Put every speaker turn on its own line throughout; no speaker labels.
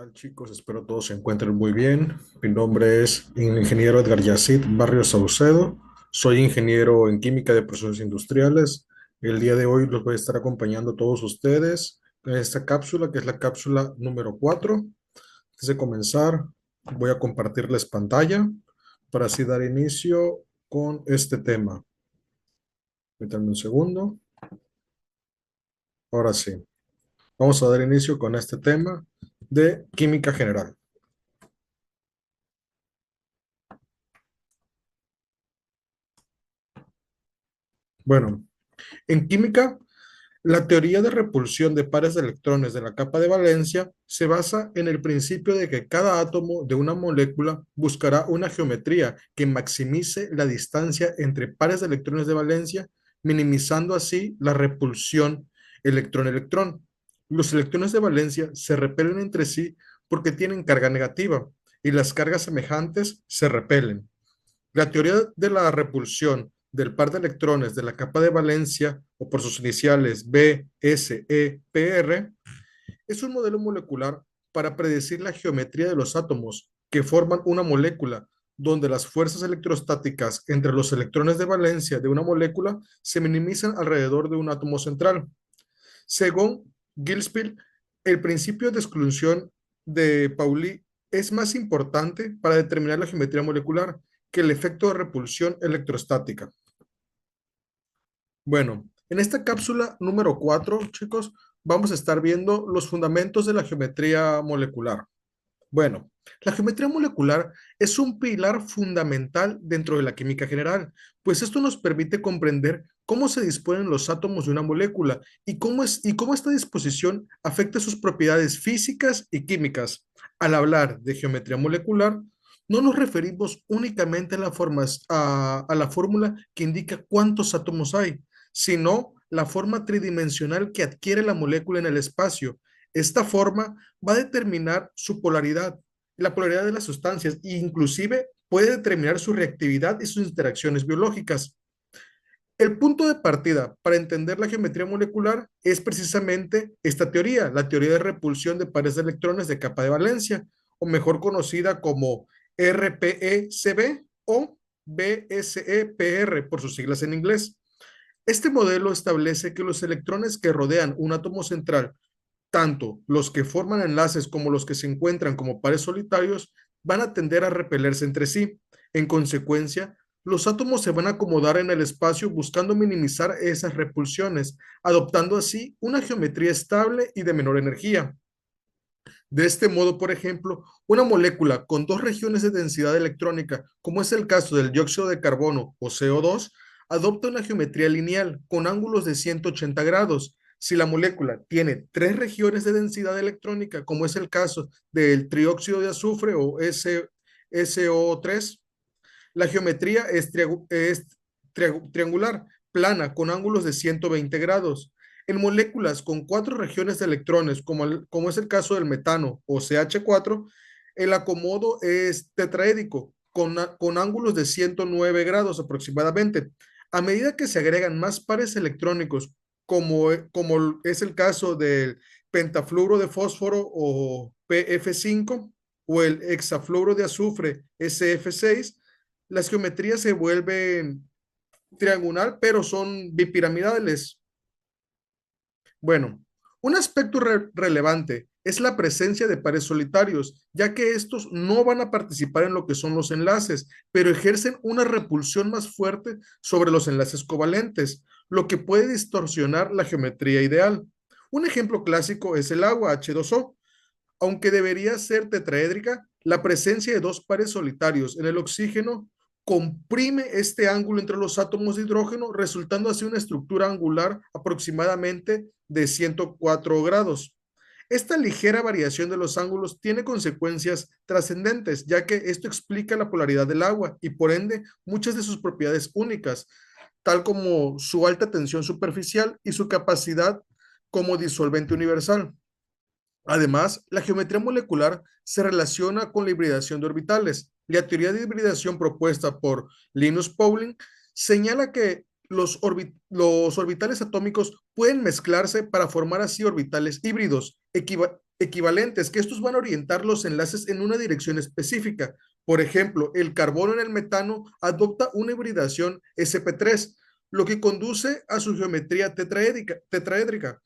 Tal, chicos? Espero todos se encuentren muy bien. Mi nombre es el ingeniero Edgar Yacit Barrios Saucedo. Soy ingeniero en química de procesos industriales. El día de hoy los voy a estar acompañando a todos ustedes en esta cápsula, que es la cápsula número 4. Antes de comenzar, voy a compartirles pantalla para así dar inicio con este tema. Permítanme un segundo. Ahora sí, vamos a dar inicio con este tema de química general. Bueno, en química, la teoría de repulsión de pares de electrones de la capa de valencia se basa en el principio de que cada átomo de una molécula buscará una geometría que maximice la distancia entre pares de electrones de valencia, minimizando así la repulsión electrón-electrón. Los electrones de valencia se repelen entre sí porque tienen carga negativa y las cargas semejantes se repelen. La teoría de la repulsión del par de electrones de la capa de valencia, o por sus iniciales B, S, E, P, R, es un modelo molecular para predecir la geometría de los átomos que forman una molécula, donde las fuerzas electrostáticas entre los electrones de valencia de una molécula se minimizan alrededor de un átomo central. Según Gillespie, el principio de exclusión de Pauli es más importante para determinar la geometría molecular que el efecto de repulsión electrostática. Bueno, en esta cápsula número 4, chicos, vamos a estar viendo los fundamentos de la geometría molecular. Bueno, la geometría molecular es un pilar fundamental dentro de la química general, pues esto nos permite comprender cómo se disponen los átomos de una molécula y cómo esta disposición afecta sus propiedades físicas y químicas. Al hablar de geometría molecular, no nos referimos únicamente a la fórmula que indica cuántos átomos hay, sino la forma tridimensional que adquiere la molécula en el espacio. Esta forma va a determinar su polaridad, la polaridad de las sustancias e inclusive puede determinar su reactividad y sus interacciones biológicas. El punto de partida para entender la geometría molecular es precisamente esta teoría, la teoría de repulsión de pares de electrones de capa de valencia, o mejor conocida como RPECB o BSEPR por sus siglas en inglés. Este modelo establece que los electrones que rodean un átomo central, tanto los que forman enlaces como los que se encuentran como pares solitarios, van a tender a repelerse entre sí. En consecuencia, los átomos se van a acomodar en el espacio buscando minimizar esas repulsiones, adoptando así una geometría estable y de menor energía. De este modo, por ejemplo, una molécula con dos regiones de densidad electrónica, como es el caso del dióxido de carbono o CO2, adopta una geometría lineal con ángulos de 180 grados. Si la molécula tiene tres regiones de densidad electrónica, como es el caso del trióxido de azufre o SO3, la geometría es triangular, plana, con ángulos de 120 grados. En moléculas con cuatro regiones de electrones, como es el caso del metano o CH4, el acomodo es tetraédico, con ángulos de 109 grados aproximadamente. A medida que se agregan más pares electrónicos, como es el caso del pentafluoro de fósforo o PF5 o el hexafluoro de azufre SF6, las geometrías se vuelven triangular, pero son bipiramidales. Bueno, un aspecto relevante es la presencia de pares solitarios, ya que estos no van a participar en lo que son los enlaces, pero ejercen una repulsión más fuerte sobre los enlaces covalentes, lo que puede distorsionar la geometría ideal. Un ejemplo clásico es el agua H2O. Aunque debería ser tetraédrica, la presencia de dos pares solitarios en el oxígeno comprime este ángulo entre los átomos de hidrógeno, resultando así una estructura angular aproximadamente de 104 grados. Esta ligera variación de los ángulos tiene consecuencias trascendentes, ya que esto explica la polaridad del agua y por ende muchas de sus propiedades únicas, tal como su alta tensión superficial y su capacidad como disolvente universal. Además, la geometría molecular se relaciona con la hibridación de orbitales. La teoría de hibridación propuesta por Linus Pauling señala que los orbitales atómicos pueden mezclarse para formar así orbitales híbridos equivalentes, que estos van a orientar los enlaces en una dirección específica. Por ejemplo, el carbono en el metano adopta una hibridación sp3, lo que conduce a su geometría tetraédrica.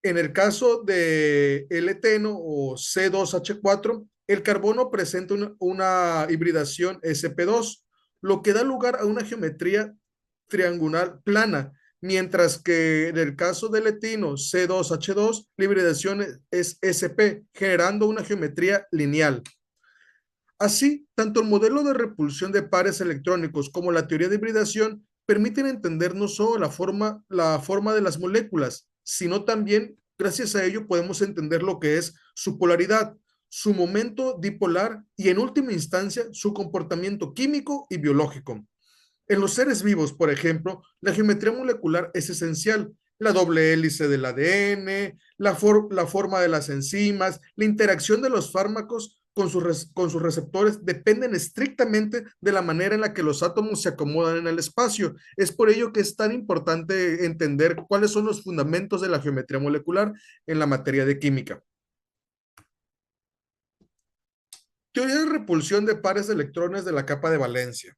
En el caso de el eteno o C2H4, el carbono presenta una hibridación sp2, lo que da lugar a una geometría triangular plana, mientras que en el caso del etino C2H2, la hibridación es sp, generando una geometría lineal. Así, tanto el modelo de repulsión de pares electrónicos como la teoría de hibridación permiten entender no solo la forma de las moléculas, sino también, gracias a ello, podemos entender lo que es su polaridad, su momento dipolar y, en última instancia, su comportamiento químico y biológico. En los seres vivos, por ejemplo, la geometría molecular es esencial. La doble hélice del ADN, la forma de las enzimas, la interacción de los fármacos con sus receptores dependen estrictamente de la manera en la que los átomos se acomodan en el espacio. Es por ello que es tan importante entender cuáles son los fundamentos de la geometría molecular en la materia de química. Teoría de repulsión de pares de electrones de la capa de valencia.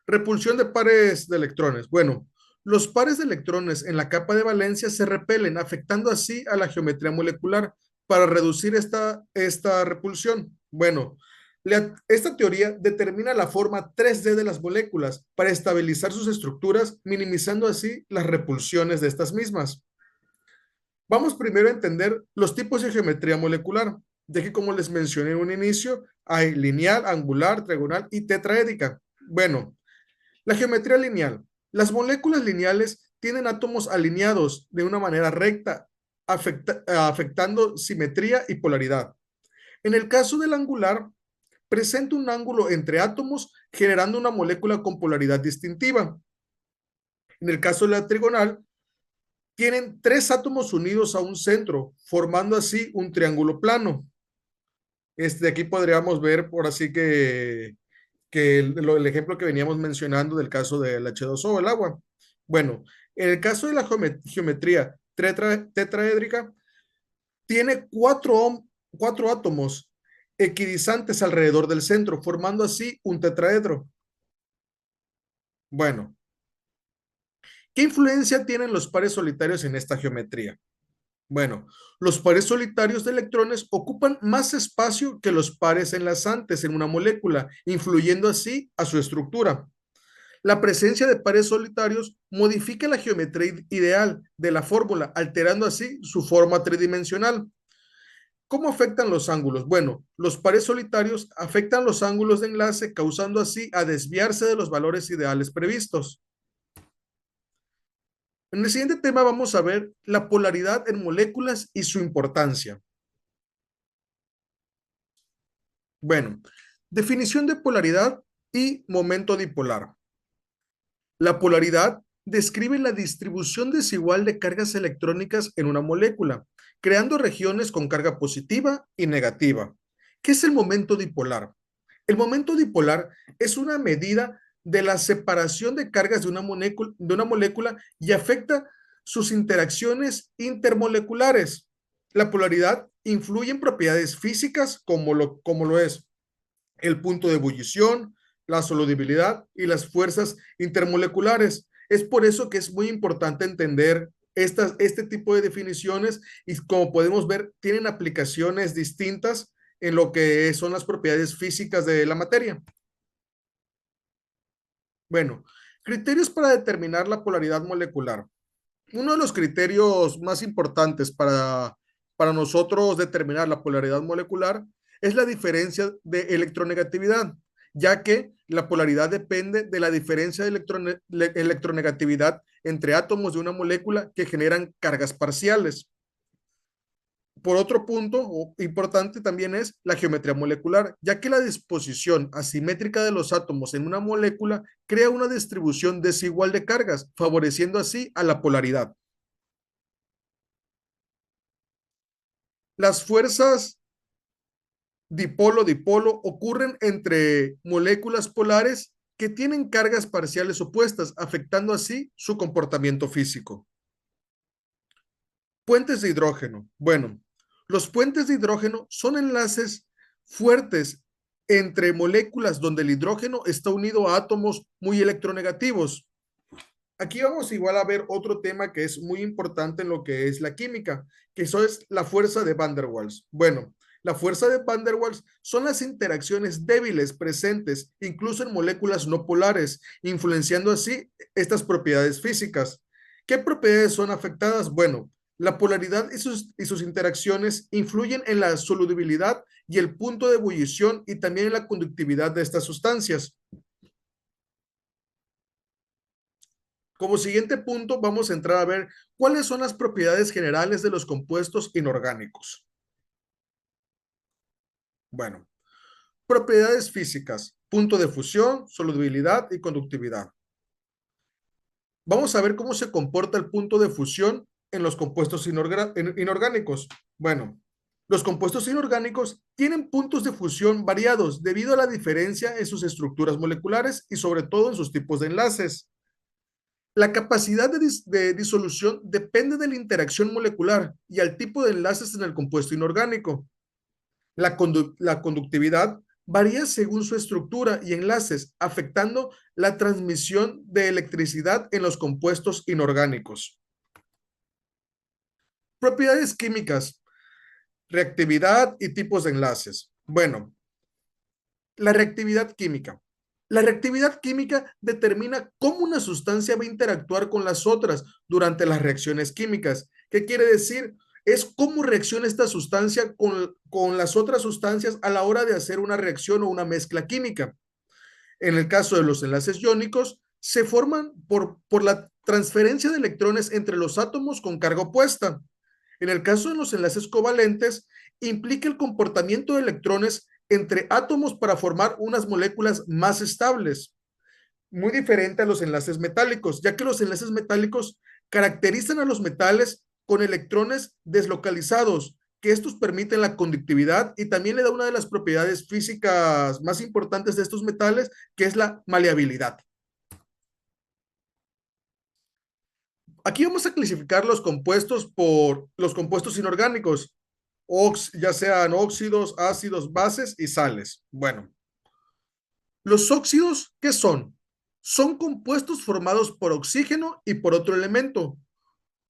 Repulsión de pares de electrones. Bueno, los pares de electrones en la capa de valencia se repelen, afectando así a la geometría molecular para reducir esta repulsión. Bueno, esta teoría determina la forma 3D de las moléculas para estabilizar sus estructuras, minimizando así las repulsiones de estas mismas. Vamos primero a entender los tipos de geometría molecular, ya que como les mencioné en un inicio, hay lineal, angular, trigonal y tetraédrica. Bueno, la geometría lineal. Las moléculas lineales tienen átomos alineados de una manera recta, afectando simetría y polaridad. En el caso del angular, presenta un ángulo entre átomos generando una molécula con polaridad distintiva. En el caso de la trigonal, tienen tres átomos unidos a un centro, formando así un triángulo plano. Aquí podríamos ver, por así que el ejemplo que veníamos mencionando del caso del H2O, el agua. Bueno, en el caso de la geometría tetraédrica, tiene cuatro átomos equidistantes alrededor del centro, formando así un tetraedro. Bueno, ¿qué influencia tienen los pares solitarios en esta geometría? Bueno, los pares solitarios de electrones ocupan más espacio que los pares enlazantes en una molécula, influyendo así a su estructura. La presencia de pares solitarios modifica la geometría ideal de la fórmula, alterando así su forma tridimensional. ¿Cómo afectan los ángulos? Bueno, los pares solitarios afectan los ángulos de enlace, causando así a desviarse de los valores ideales previstos. En el siguiente tema vamos a ver la polaridad en moléculas y su importancia. Bueno, definición de polaridad y momento dipolar. La polaridad describe la distribución desigual de cargas electrónicas en una molécula, creando regiones con carga positiva y negativa. ¿Qué es el momento dipolar? El momento dipolar es una medida de la separación de cargas de una molécula y afecta sus interacciones intermoleculares. La polaridad influye en propiedades físicas como lo es el punto de ebullición, la solubilidad y las fuerzas intermoleculares. Es por eso que es muy importante entender este tipo de definiciones y, como podemos ver, tienen aplicaciones distintas en lo que son las propiedades físicas de la materia. Bueno, criterios para determinar la polaridad molecular. Uno de los criterios más importantes para nosotros determinar la polaridad molecular es la diferencia de electronegatividad, ya que la polaridad depende de la diferencia de electronegatividad entre átomos de una molécula que generan cargas parciales. Por otro punto importante también es la geometría molecular, ya que la disposición asimétrica de los átomos en una molécula crea una distribución desigual de cargas, favoreciendo así a la polaridad. Las fuerzas dipolo-dipolo ocurren entre moléculas polares que tienen cargas parciales opuestas, afectando así su comportamiento físico. Puentes de hidrógeno. Bueno, los puentes de hidrógeno son enlaces fuertes entre moléculas donde el hidrógeno está unido a átomos muy electronegativos. Aquí vamos igual a ver otro tema que es muy importante en lo que es la química, que eso es la fuerza de Van der Waals. Bueno, la fuerza de Van der Waals son las interacciones débiles presentes incluso en moléculas no polares, influenciando así estas propiedades físicas. ¿Qué propiedades son afectadas? Bueno, la polaridad y sus interacciones influyen en la solubilidad y el punto de ebullición y también en la conductividad de estas sustancias. Como siguiente punto, vamos a entrar a ver cuáles son las propiedades generales de los compuestos inorgánicos. Bueno, propiedades físicas, punto de fusión, solubilidad y conductividad. Vamos a ver cómo se comporta el punto de fusión en los compuestos inorgánicos. Bueno, los compuestos inorgánicos tienen puntos de fusión variados debido a la diferencia en sus estructuras moleculares y sobre todo en sus tipos de enlaces. La capacidad de disolución depende de la interacción molecular y al tipo de enlaces en el compuesto inorgánico. La conductividad varía según su estructura y enlaces, afectando la transmisión de electricidad en los compuestos inorgánicos. Propiedades químicas, reactividad y tipos de enlaces. Bueno, la reactividad química. La reactividad química determina cómo una sustancia va a interactuar con las otras durante las reacciones químicas. ¿Qué quiere decir? Es cómo reacciona esta sustancia con las otras sustancias a la hora de hacer una reacción o una mezcla química. En el caso de los enlaces iónicos, se forman por la transferencia de electrones entre los átomos con carga opuesta. En el caso de los enlaces covalentes, implica el comportamiento de electrones entre átomos para formar unas moléculas más estables, muy diferente a los enlaces metálicos, ya que los enlaces metálicos caracterizan a los metales con electrones deslocalizados, que estos permiten la conductividad y también le da una de las propiedades físicas más importantes de estos metales, que es la maleabilidad. Aquí vamos a clasificar los compuestos por los compuestos inorgánicos, ya sean óxidos, ácidos, bases y sales. Bueno, los óxidos, ¿qué son? Son compuestos formados por oxígeno y por otro elemento,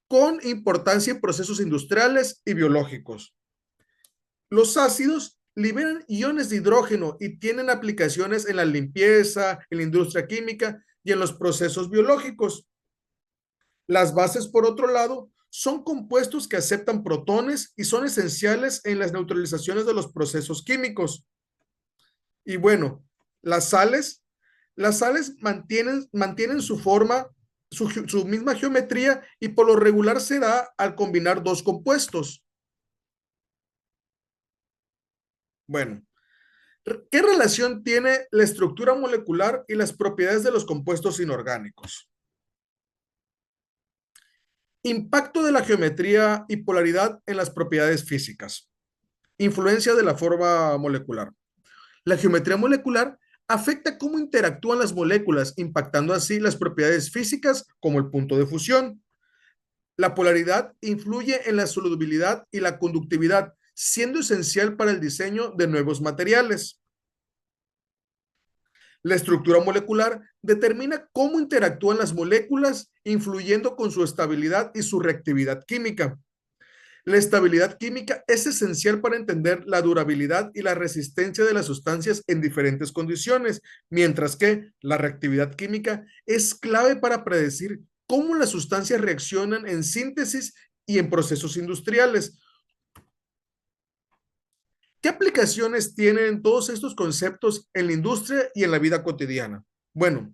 con importancia en procesos industriales y biológicos. Los ácidos liberan iones de hidrógeno y tienen aplicaciones en la limpieza, en la industria química y en los procesos biológicos. Las bases, por otro lado, son compuestos que aceptan protones y son esenciales en las neutralizaciones de los procesos químicos. Y bueno, las sales, mantienen su forma, su misma geometría y por lo regular se da al combinar dos compuestos. Bueno, ¿qué relación tiene la estructura molecular y las propiedades de los compuestos inorgánicos? Impacto de la geometría y polaridad en las propiedades físicas. Influencia de la forma molecular. La geometría molecular afecta cómo interactúan las moléculas, impactando así las propiedades físicas como el punto de fusión. La polaridad influye en la solubilidad y la conductividad, siendo esencial para el diseño de nuevos materiales. La estructura molecular determina cómo interactúan las moléculas, influyendo con su estabilidad y su reactividad química. La estabilidad química es esencial para entender la durabilidad y la resistencia de las sustancias en diferentes condiciones, mientras que la reactividad química es clave para predecir cómo las sustancias reaccionan en síntesis y en procesos industriales. ¿Qué aplicaciones tienen todos estos conceptos en la industria y en la vida cotidiana? Bueno,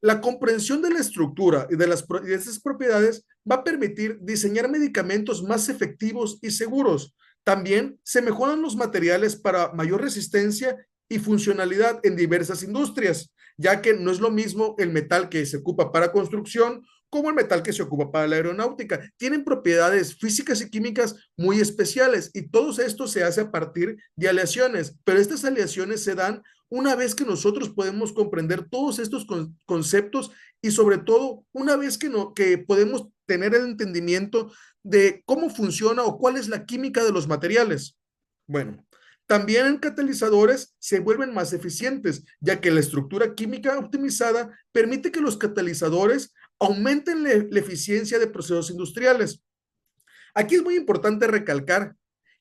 la comprensión de la estructura y de esas propiedades va a permitir diseñar medicamentos más efectivos y seguros. También se mejoran los materiales para mayor resistencia y funcionalidad en diversas industrias, ya que no es lo mismo el metal que se ocupa para construcción como el metal que se ocupa para la aeronáutica. Tienen propiedades físicas y químicas muy especiales y todo esto se hace a partir de aleaciones, pero estas aleaciones se dan una vez que nosotros podemos comprender todos estos conceptos y sobre todo una vez que podemos tener el entendimiento de cómo funciona o cuál es la química de los materiales. Bueno, también en catalizadores se vuelven más eficientes, ya que la estructura química optimizada permite que los catalizadores aumenten la eficiencia de procesos industriales. Aquí es muy importante recalcar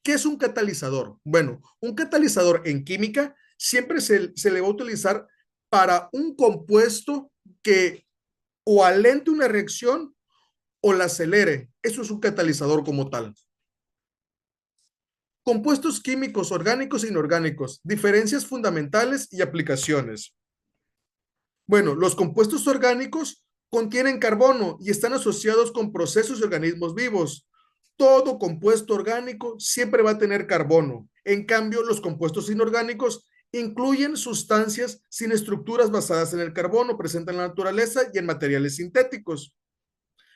qué es un catalizador. Bueno, un catalizador en química siempre se le va a utilizar para un compuesto que o alente una reacción o la acelere. Eso es un catalizador como tal. Compuestos químicos orgánicos e inorgánicos, diferencias fundamentales y aplicaciones. Bueno, los compuestos orgánicos contienen carbono y están asociados con procesos de organismos vivos. Todo compuesto orgánico siempre va a tener carbono. En cambio, los compuestos inorgánicos incluyen sustancias sin estructuras basadas en el carbono, presentes en la naturaleza y en materiales sintéticos.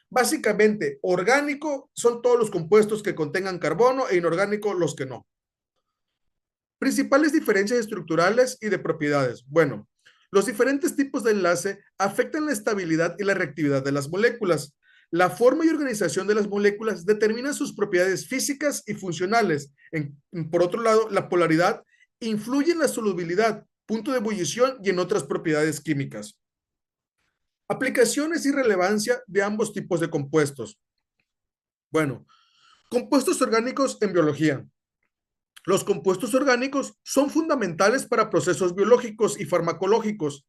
Básicamente, orgánico son todos los compuestos que contengan carbono e inorgánico los que no. Principales diferencias estructurales y de propiedades. Bueno, los diferentes tipos de enlace afectan la estabilidad y la reactividad de las moléculas. La forma y organización de las moléculas determina sus propiedades físicas y funcionales. Por otro lado, la polaridad influye en la solubilidad, punto de ebullición y en otras propiedades químicas. Aplicaciones y relevancia de ambos tipos de compuestos. Bueno, compuestos orgánicos en biología. Los compuestos orgánicos son fundamentales para procesos biológicos y farmacológicos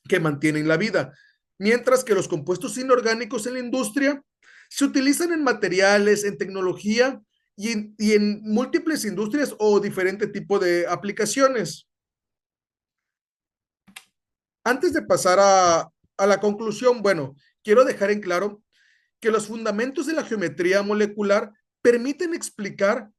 que mantienen la vida, mientras que los compuestos inorgánicos en la industria se utilizan en materiales, en tecnología y en múltiples industrias o diferente tipo de aplicaciones. Antes de pasar a la conclusión, bueno, quiero dejar en claro que los fundamentos de la geometría molecular permiten explicar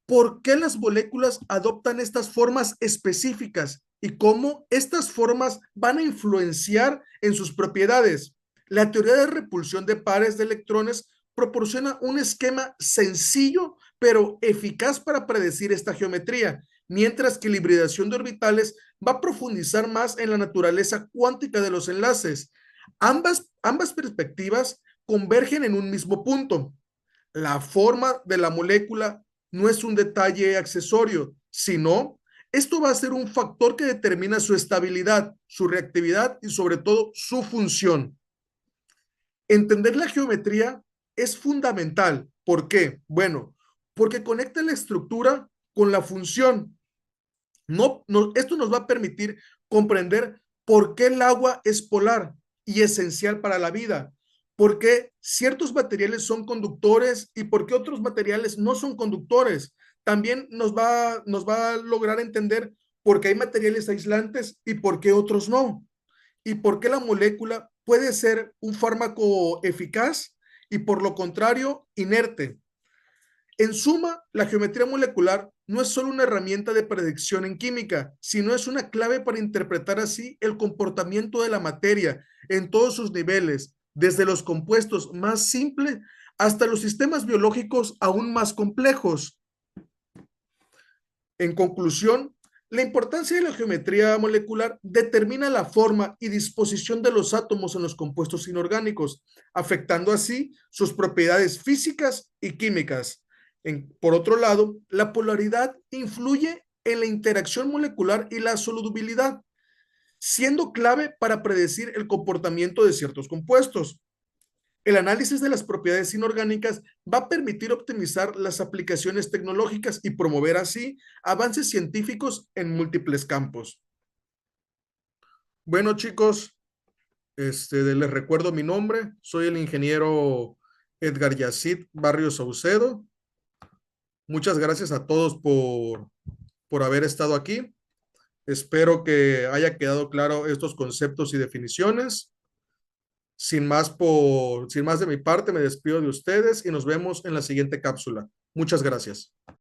por qué las moléculas adoptan estas formas específicas y cómo estas formas van a influenciar en sus propiedades. La teoría de repulsión de pares de electrones proporciona un esquema sencillo pero eficaz para predecir esta geometría, mientras que la hibridación de orbitales va a profundizar más en la naturaleza cuántica de los enlaces. Ambas perspectivas convergen en un mismo punto. La forma de la molécula no es un detalle accesorio, sino esto va a ser un factor que determina su estabilidad, su reactividad y sobre todo su función. Entender la geometría es fundamental. ¿Por qué? Bueno, porque conecta la estructura con la función. Esto nos va a permitir comprender por qué el agua es polar y esencial para la vida, por qué ciertos materiales son conductores y por qué otros materiales no son conductores. También nos va a lograr entender por qué hay materiales aislantes y por qué otros no, y por qué la molécula puede ser un fármaco eficaz y por lo contrario inerte. En suma, la geometría molecular no es solo una herramienta de predicción en química, sino es una clave para interpretar así el comportamiento de la materia en todos sus niveles, desde los compuestos más simples hasta los sistemas biológicos aún más complejos. En conclusión, la importancia de la geometría molecular determina la forma y disposición de los átomos en los compuestos inorgánicos, afectando así sus propiedades físicas y químicas. Por otro lado, la polaridad influye en la interacción molecular y la solubilidad, siendo clave para predecir el comportamiento de ciertos compuestos. El análisis de las propiedades inorgánicas va a permitir optimizar las aplicaciones tecnológicas y promover así avances científicos en múltiples campos. Bueno, chicos, les recuerdo mi nombre. Soy el ingeniero Edgar Yacid Barrios Saucedo. Muchas gracias a todos por haber estado aquí. Espero que haya quedado claro estos conceptos y definiciones. Sin más de mi parte, me despido de ustedes y nos vemos en la siguiente cápsula. Muchas gracias.